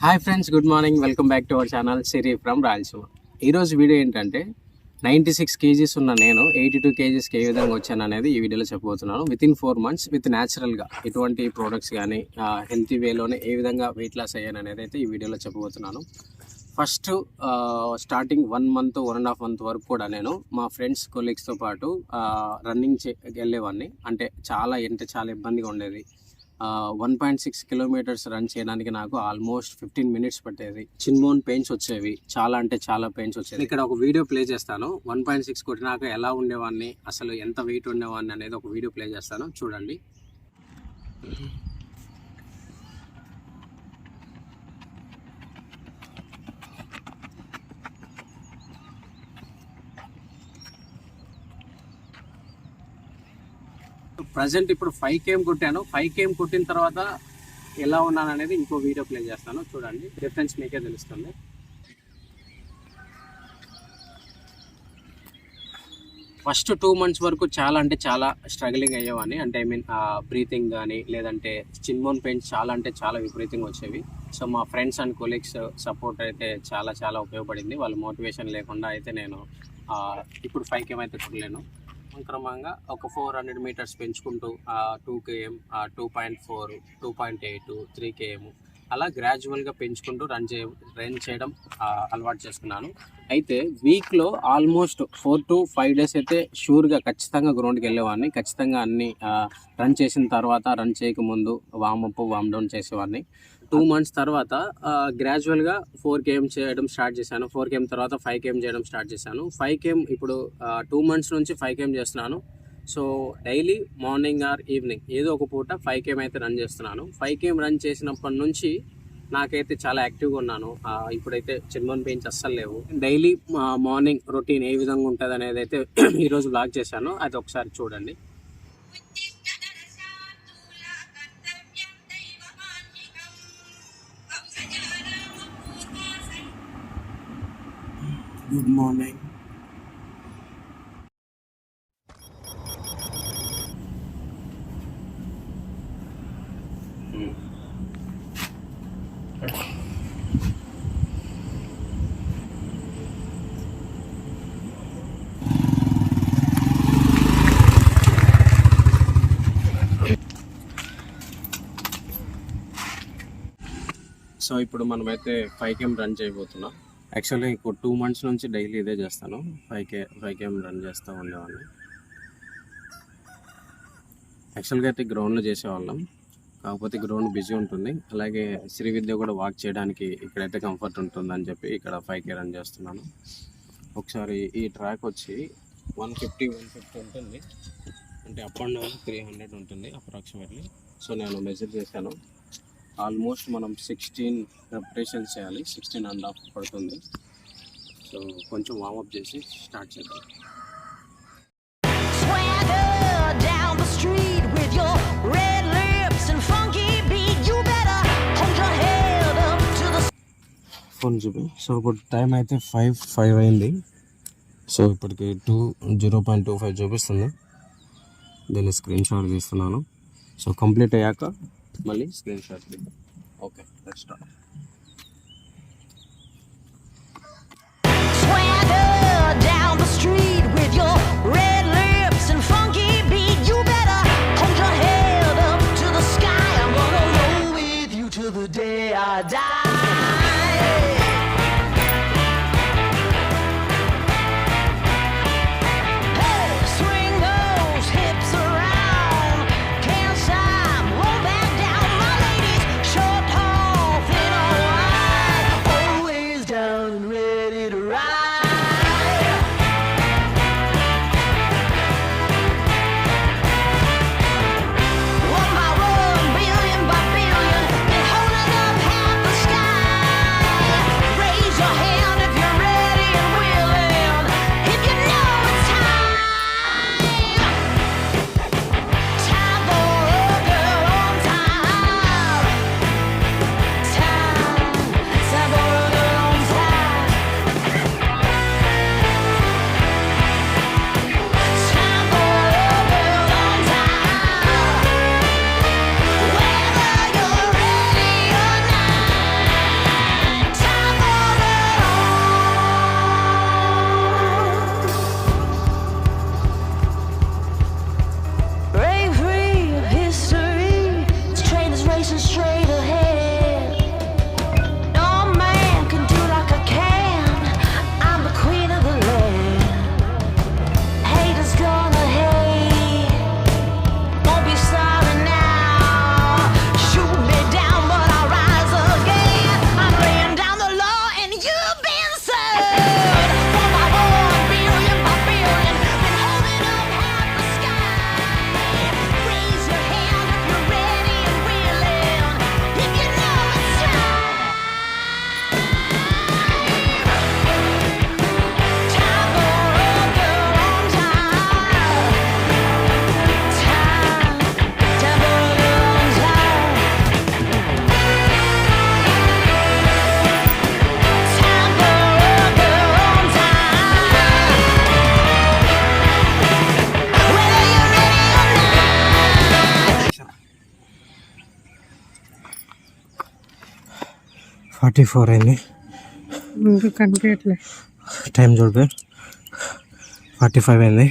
Hi friends, good morning. Welcome back to our channel Siri from Rayalaseema. ఈరోజు video ఏంటంటే 96 kgs ఉన్న నేను 82 కేజీస్కి ఏ విధంగా వచ్చాను అనేది ఈ వీడియోలో చెప్పబోతున్నాను. విత్ ఇన్ 4 months విత్ న్యాచురల్గా ఎటువంటి ప్రోడక్ట్స్ కానీ హెల్తీ వేలోనే ఏ విధంగా వెయిట్ లాస్ అయ్యాను అనేది అయితే ఈ వీడియోలో చెప్పబోతున్నాను. ఫస్ట్ స్టార్టింగ్ 1 month 1.5 month వరకు కూడా నేను మా ఫ్రెండ్స్ కొలీగ్స్తో పాటు రన్నింగ్ వెళ్ళేవాడిని. అంటే చాలా ఇబ్బందిగా ఉండేది. 1.6 kilometers రన్ చేయడానికి నాకు ఆల్మోస్ట్ 15 minutes పట్టేది. చిన్మోన్ పెయిన్స్ వచ్చేవి, చాలా పెయిన్స్ వచ్చేది. ఇక్కడ ఒక వీడియో ప్లే చేస్తాను. 1.6 కొట్టినాక ఎలా ఉండేవాడిని, అసలు ఎంత వెయిట్ ఉండేవాడిని అనేది ఒక వీడియో ప్లే చేస్తాను, చూడండి. ప్రజెంట్ ఇప్పుడు 5 km కొట్టాను. 5 km కొట్టిన తర్వాత ఎలా ఉన్నాను అనేది ఇంకో వీడియో ప్లే చేస్తాను, చూడండి. డిఫరెన్స్ మీకే తెలుస్తుంది. ఫస్ట్ 2 months వరకు చాలా స్ట్రగ్లింగ్ అయ్యేవాడిని. అంటే బ్రీతింగ్ కానీ లేదంటే చిన్మోన్ పెయిన్స్ చాలా విపరీతంగా వచ్చేవి. సో మా ఫ్రెండ్స్ అండ్ కొలీగ్స్ సపోర్ట్ అయితే చాలా ఉపయోగపడింది. వాళ్ళ మోటివేషన్ లేకుండా అయితే నేను ఇప్పుడు 5 km అయితే కొట్టలేను. క్రమంగా ఒక 400 meters పెంచుకుంటూ 2 km, 2.4, 2.8, 3 km అలా గ్రాడ్యువల్గా పెంచుకుంటూ రన్ చేయడం అలవాటు చేసుకున్నాను. అయితే వీక్లో ఆల్మోస్ట్ 4 to 5 days అయితే షూర్గా ఖచ్చితంగా గ్రౌండ్కి వెళ్ళేవాడిని. ఖచ్చితంగా అన్ని రన్ చేసిన తర్వాత, రన్ చేయకముందు వామప్ వామ్ డౌన్ చేసేవాడిని. 2 months తర్వాత గ్రాడ్యువల్గా 4 km చేయడం స్టార్ట్ చేశాను. 4 km తర్వాత 5 km చేయడం స్టార్ట్ చేశాను. 5 km ఇప్పుడు 2 months నుంచి 5 km చేస్తున్నాను. So daily morning or evening ఏదో ఒక పూట 5 km అయితే రన్ చేస్తున్నాను. 5 km రన్ చేసినప్పటి నుంచి నాకైతే చాలా యాక్టివ్గా ఉన్నాను. ఇప్పుడైతే చిన్మోన్ పెయిన్స్ అస్సలు లేవు. డైలీ మార్నింగ్ రొటీన్ ఏ విధంగా ఉంటుంది అనేది అయితే ఈరోజు బ్లాగ్ చేశాను, అది ఒకసారి చూడండి. Good morning. సో ఇప్పుడు మనమైతే 5 km రన్ చేయబోతున్నాం. యాక్చువల్లీ ఇంకో 2 months నుంచి డైలీ ఇదే చేస్తాను. 5 km రన్ చేస్తూ ఉండేవాళ్ళం. యాక్చువల్గా అయితే గ్రౌండ్లో చేసేవాళ్ళం, కాకపోతే గ్రౌండ్ బిజీ ఉంటుంది. అలాగే శ్రీ విద్య కూడా వాక్ చేయడానికి ఇక్కడైతే కంఫర్ట్ ఉంటుందని చెప్పి ఇక్కడ 5 km రన్ చేస్తున్నాను. ఒకసారి ఈ ట్రాక్ వచ్చి 150 ఉంటుంది. అంటే అప్ అండ్ డౌన్ 300 ఉంటుంది అప్రాక్సిమేట్లీ. సో నేను మెజర్ చేశాను. ఆల్మోస్ట్ మనం 16 repetitions చేయాలి. 16.5 పడుతుంది. సో కొంచెం వార్మప్ చేసి స్టార్ట్ చేద్దాం. ఫోన్ చూపి. సో ఇప్పుడు టైం అయితే 5 అయింది. సో ఇప్పటికి 0.25 చూపిస్తుంది. దీన్ని స్క్రీన్ షాట్ తీస్తున్నాను. సో కంప్లీట్ అయ్యాక మళ్ళీ స్క్రీన్ షాట్ తీద్దాం. Okay, let's start. 44 అయింది. ఇంకా కనిపించట్లే. టైం చూడు 45 అయింది.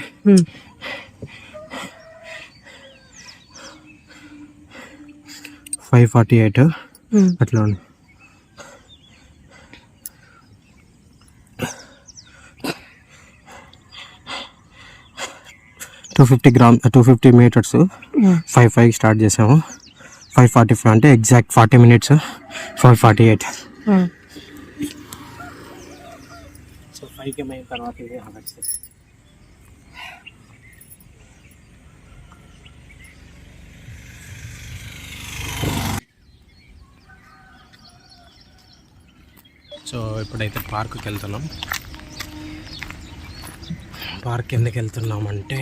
5:48 అట్లా ఉంది. 250 మీటర్స్ 5:5 స్టార్ట్ చేసాము. 5:45 అంటే ఎగ్జాక్ట్ 40 మినిట్స్. 5:48. సో 5 అయిన తర్వాత ఇది అవ్వచ్చు. సో ఇప్పుడైతే పార్క్కి వెళ్తున్నాం. పార్క్ ఎందుకు వెళ్తున్నామంటే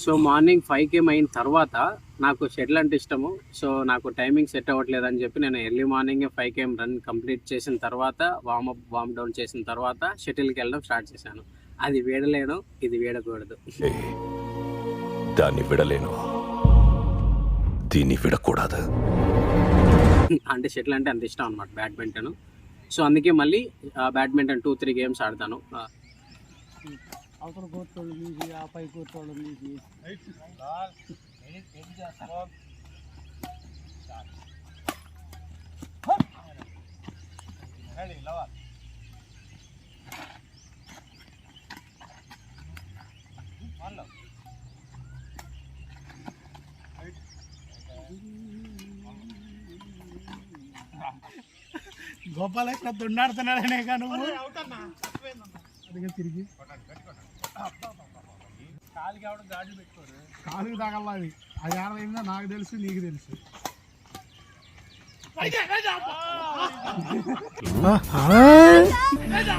సో మార్నింగ్ 5 అయిన తర్వాత నాకు షటిల్ అంటే ఇష్టము. సో నాకు టైమింగ్ సెట్ అవ్వట్లేదు అని చెప్పి నేను ఎర్లీ మార్నింగ్ 5 రన్ కంప్లీట్ చేసిన తర్వాత వామ్ డౌన్ చేసిన తర్వాత షటిల్కి వెళ్ళడం స్టార్ట్ చేశాను. అది వీడలేను, ఇది వీడకూడదు. దాన్ని విడలేను, దీన్ని విడకూడదు. అంటే షటిల్ అంటే అంత ఇష్టం అనమాట, బ్యాడ్మింటన్. సో అందుకే మళ్ళీ బ్యాడ్మింటన్ 2-3 గేమ్స్ ఆడతాను. అవతల కూర్చోళ్ళు మీసి, ఆ పై కూర్చోళ్ళు మీసి. గోపాల ఇక్కడ దున్నాడుతున్నాడనే కానీ అదిగా తిరిగి కాలుకి ఎవడ గాడ్లు పెట్టుకోరు, కాలుకి తగల. అది అది ఏమైందో నాకు తెలుసు, నీకు తెలుసు.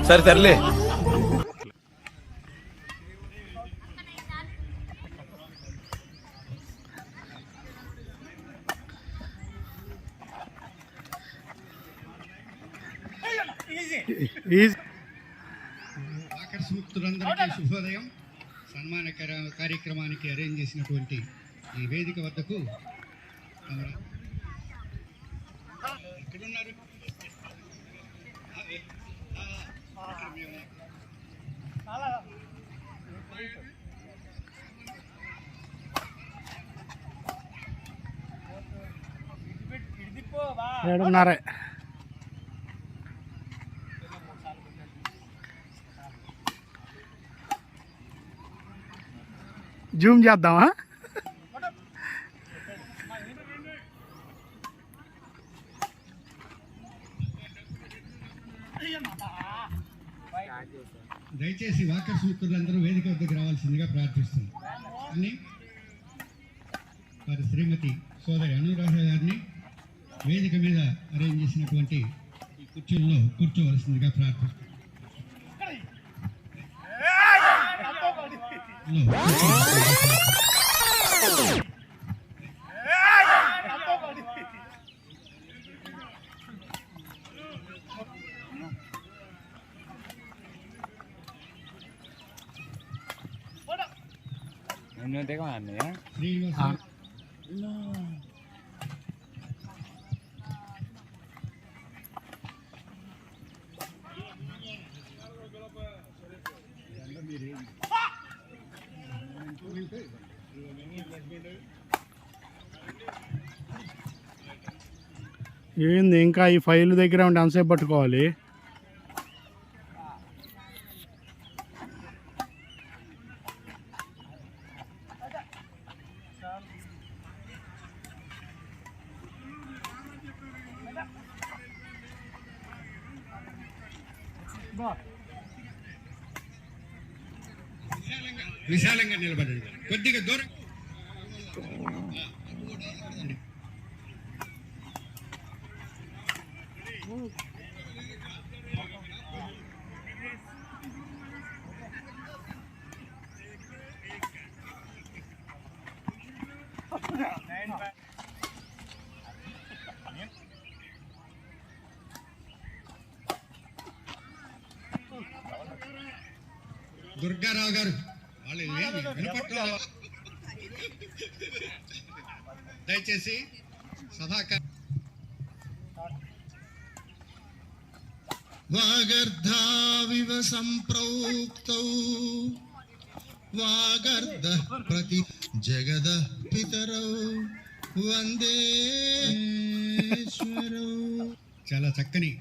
సరే తరలే. ఆకర్షముక్తులందరికీ శుభోదయం. సన్మాన కార్యక్రమానికి అరేంజ్ చేసినటువంటి ఈ వేదిక వద్దకు ఎక్కడున్నారు? ఏడున్నర. జూమ్ చేద్దామా? దయచేసి వాకర్స్ మిత్రులందరూ వేదిక వద్దకు రావాల్సిందిగా ప్రార్థిస్తున్నాం. అని వారి శ్రీమతి సోదరి అనురాధ గారిని వేదిక మీద అరేంజ్ చేసినటువంటి ఈ కుర్చీల్లో కూర్చోవలసిందిగా ప్రార్థిస్తున్నాం. శ్రీనివాస ఏంది ఇంకా ఈ ఫైల్ దగ్గర ఉండి అంతసేపు పట్టుకోవాలి? విశాలంగా నిలబడండి, కొద్దిగా దూరం. దుర్గారావు గారు వాళ్ళు వినపట్ల దయచేసి సభాక వాగర్ధావివ సంప్రౌక్తౌ వాగర్ధ ప్రతి జగద పితరౌ వందేశ్వరౌ. చాలా చక్కని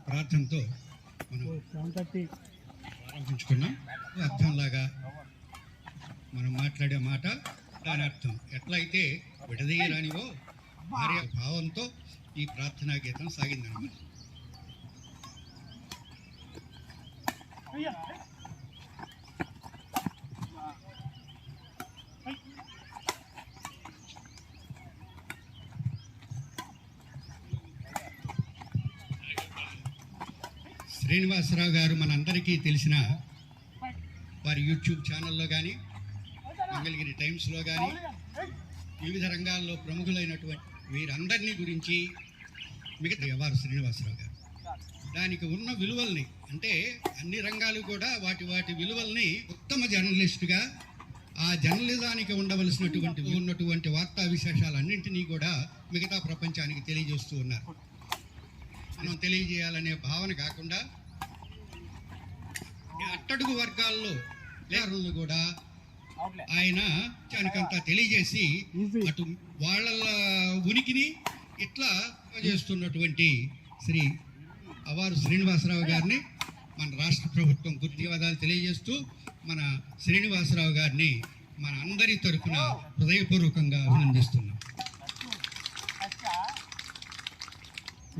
ప్రార్థనతో మనం ప్రారంభించుకున్నాం. అర్థంలాగా మనం మాట్లాడే మాట దాని అర్థం ఎట్లయితే విడదీయరానివో భార్య భావంతో ఈ ప్రార్థనా గీతం సాగిందన్నమాట. శ్రీనివాసరావు గారు మనందరికీ తెలిసిన వారి యూట్యూబ్ ఛానల్లో కానీ మంగళగిరి టైమ్స్లో కానీ వివిధ రంగాల్లో ప్రముఖులైనటువంటి వీరందరినీ గురించి మిగతా వారు శ్రీనివాసరావు గారు దానికి ఉన్న విలువల్ని అంటే అన్ని రంగాలు కూడా వాటి వాటి విలువల్ని ఉత్తమ జర్నలిస్టుగా ఆ జర్నలిజానికి ఉన్నటువంటి వార్తా విశేషాలన్నింటినీ కూడా మిగతా ప్రపంచానికి తెలియజేస్తూ ఉన్నారు. మనం తెలియజేయాలనే భావన కాకుండా అట్టడుగు వర్గాల్లో లేఖలను కూడా ఆయన దానికంతా తెలియజేసి అటు వాళ్ళ ఉనికిని ఇట్లా చేస్తున్నటువంటి శ్రీ అవారు శ్రీనివాసరావు గారిని మన రాష్ట్ర ప్రభుత్వం ధన్యవాదాలు తెలియజేస్తూ మన శ్రీనివాసరావు గారిని మన అందరి తరఫున హృదయపూర్వకంగా అభినందిస్తున్నాం.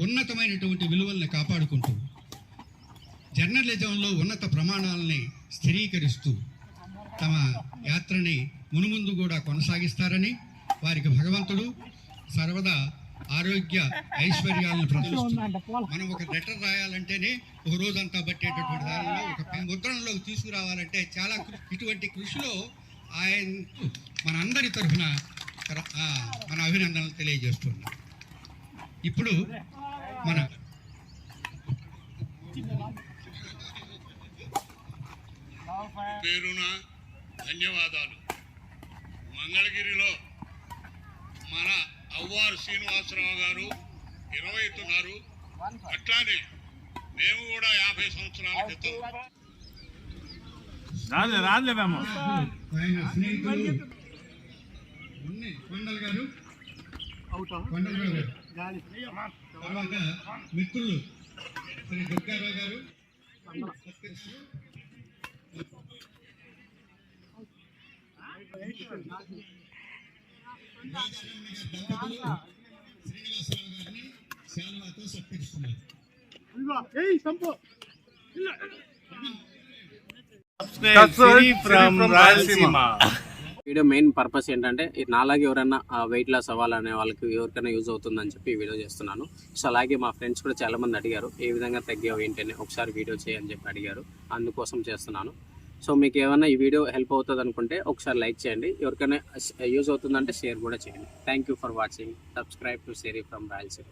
ఉన్నతమైనటువంటి విలువల్ని కాపాడుకుంటూ జర్నలిజంలో ఉన్నత ప్రమాణాలని స్థిరీకరిస్తూ తమ యాత్రని మునుముందు కూడా కొనసాగిస్తారని వారికి భగవంతుడు సర్వదా ఆరోగ్య ఐశ్వర్యాలను ప్రదర్శిస్తున్నాడు. మనం ఒక లెటర్ రాయాలంటేనే ఒక రోజంతా పట్టేటటువంటి దానిలో ఒక ముద్రణలోకి తీసుకురావాలంటే చాలా ఇటువంటి కృషిలో ఆయన మన అందరి తరఫున మన అభినందనలు తెలియజేస్తున్నాం. ఇప్పుడు మన పేరున ధన్యవాదాలు. మంగళగిరిలో మన అవ్వారు శ్రీనివాసరావు గారు నిర్వహిస్తున్నారు. అట్లానే మేము కూడా 50 సంవత్సరాల క్రితం ఆయన స్నేహితులు కొండల్ గారు తర్వాత మిత్రులు శ్రీ దుర్గారావు గారు శ్రీనివాసరావు గారిని శాలువాతో సత్కరిస్తున్నారు. వీడియో మెయిన్ పర్పస్ ఏంటంటే నాలాగే ఎవరైనా వెయిట్ లాస్ అవ్వాలనే వాళ్ళకి ఎవరికైనా యూజ్ అవుతుందని చెప్పి వీడియో చేస్తున్నాను. సో అలాగే మా ఫ్రెండ్స్ కూడా చాలామంది అడిగారు ఏ విధంగా తగ్గావు ఏంటని ఒకసారి వీడియో చేయని చెప్పి అడిగారు, అందుకోసం చేస్తున్నాను. సో మీకు ఏమైనా ఈ వీడియో హెల్ప్ అవుతుంది అనుకుంటే ఒకసారి లైక్ చేయండి, ఎవరికైనా యూజ్ అవుతుందంటే షేర్ కూడా చేయండి. Thank you for watching. Subscribe to Siri from Rayalaseema.